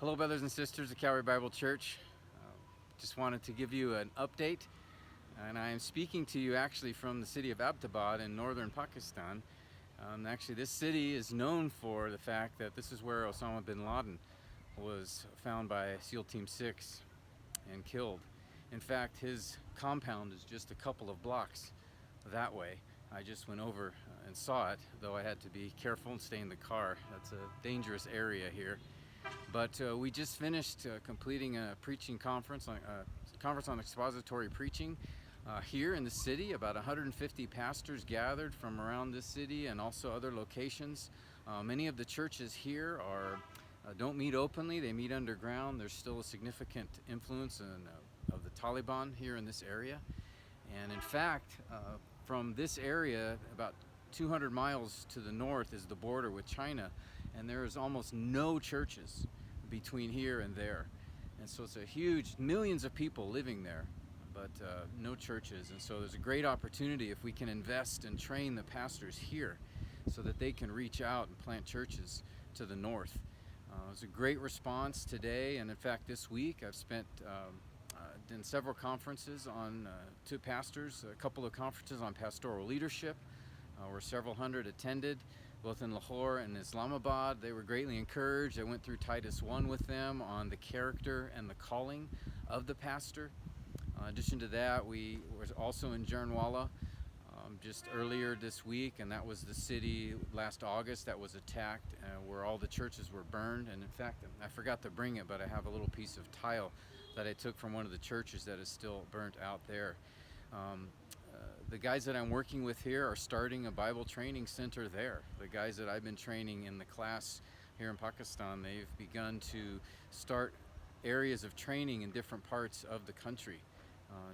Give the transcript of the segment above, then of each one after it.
Hello, brothers and sisters of Calvary Bible Church. Just wanted to give you an update, and I am speaking to you actually from the city of Abbottabad in northern Pakistan. Actually, this city is known for the fact that this is where Osama bin Laden was found by SEAL Team 6 and killed. In fact, his compound is just a couple of blocks that way. I just went over and saw it, though I had to be careful and stay in the car. That's a dangerous area here. But we just finished completing a preaching conference, conference on expository preaching here in the city. About 150 pastors gathered from around this city and also other locations. Many of the churches here don't meet openly; they meet underground. There's still a significant influence of the Taliban here in this area, and in fact, from this area, about 200 miles to the north is the border with China, and there is almost no churches between here and there. And so it's a huge, millions of people living there, but no churches. And so there's a great opportunity if we can invest and train the pastors here so that they can reach out and plant churches to the north. It was a great response today, and in fact this week I've spent in several conferences to pastors, a couple of conferences on pastoral leadership, where several hundred attended, both in Lahore and Islamabad. They were greatly encouraged. I went through Titus 1 with them on the character and the calling of the pastor. In addition to that, we were also in Jernwala just earlier this week, and that was the city last August that was attacked, where all the churches were burned. And in fact, I forgot to bring it, but I have a little piece of tile that I took from one of the churches that is still burnt out there. The guys that I'm working with here are starting a Bible training center there. The guys that I've been training in the class here in Pakistan, they've begun to start areas of training in different parts of the country.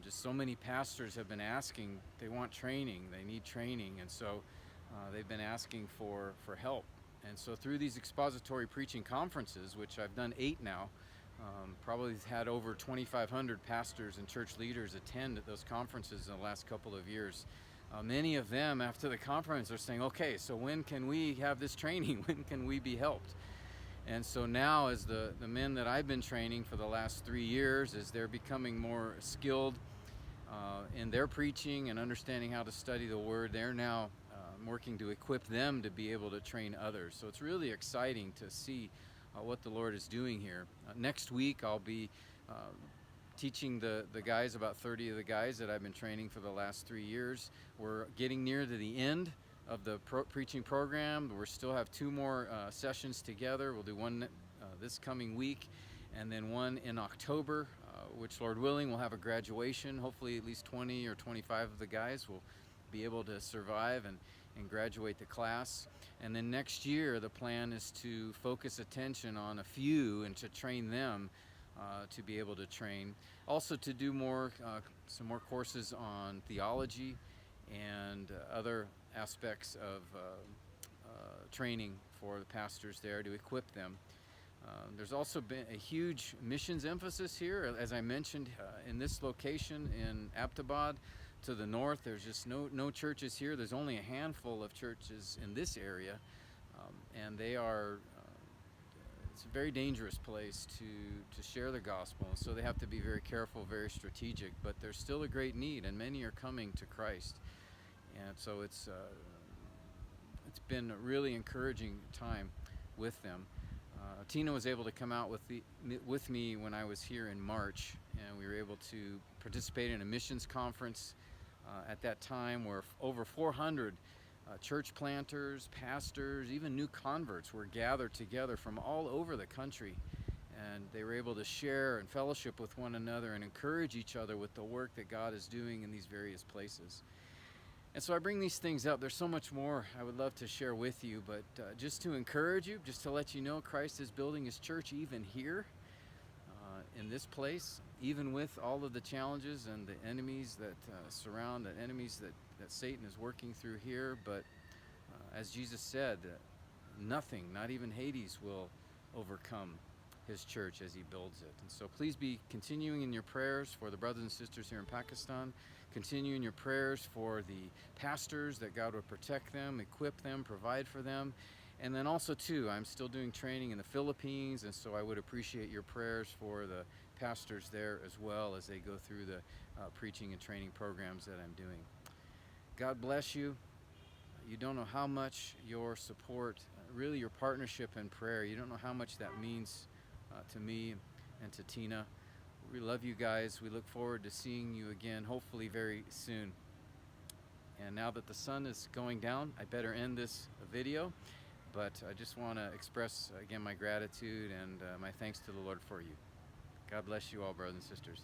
Just so many pastors have been asking, they want training, they need training, and so they've been asking for help. And so through these expository preaching conferences, which I've done 8 now, probably had over 2,500 pastors and church leaders attend at those conferences in the last couple of years. Many of them after the conference are saying, okay, so when can we have this training? When can we be helped? And so now, as the men that I've been training for the last 3 years, as they're becoming more skilled in their preaching and understanding how to study the Word, they're now working to equip them to be able to train others. So it's really exciting to see what the Lord is doing here. Next week I'll be teaching the guys, about 30 of the guys that I've been training for the last 3 years. We're getting near to the end of the preaching program. We still have 2 more sessions together. We'll do one this coming week and then one in October, which Lord willing will have a graduation. Hopefully at least 20 or 25 of the guys will be able to survive and graduate the class. And then next year the plan is to focus attention on a few and to train them to be able to train. Also to do some more courses on theology and other aspects of training for the pastors there to equip them. There's also been a huge missions emphasis here. As I mentioned, in this location in Abbottabad, to the north, there's just no churches here. There's only a handful of churches in this area, and it's a very dangerous place to share the gospel, and so they have to be very careful, very strategic, but there's still a great need, and many are coming to Christ. And so it's been a really encouraging time with them. Tina was able to come out with me when I was here in March, and we were able to participate in a missions conference at that time, where over 400 church planters, pastors, even new converts were gathered together from all over the country, and they were able to share and fellowship with one another and encourage each other with the work that God is doing in these various places. And so I bring these things up. There's so much more I would love to share with you, but just to encourage you, just to let you know, Christ is building his church even here in this place, even with all of the challenges and the enemies that surround, the enemies that Satan is working through here. But as Jesus said, nothing, not even Hades, will overcome his church as he builds it. And so please be continuing in your prayers for the brothers and sisters here in Pakistan. Continue in your prayers for the pastors, that God would protect them, equip them, provide for them. And then also too, I'm still doing training in the Philippines, and so I would appreciate your prayers for the pastors there as well as they go through the preaching and training programs that I'm doing. God bless you. You don't know how much your support, really your partnership in prayer, you don't know how much that means to me and to Tina. We love you guys. We look forward to seeing you again, hopefully very soon. And now that the sun is going down, I better end this video. But I just want to express again my gratitude and my thanks to the Lord for you. God bless you all, brothers and sisters.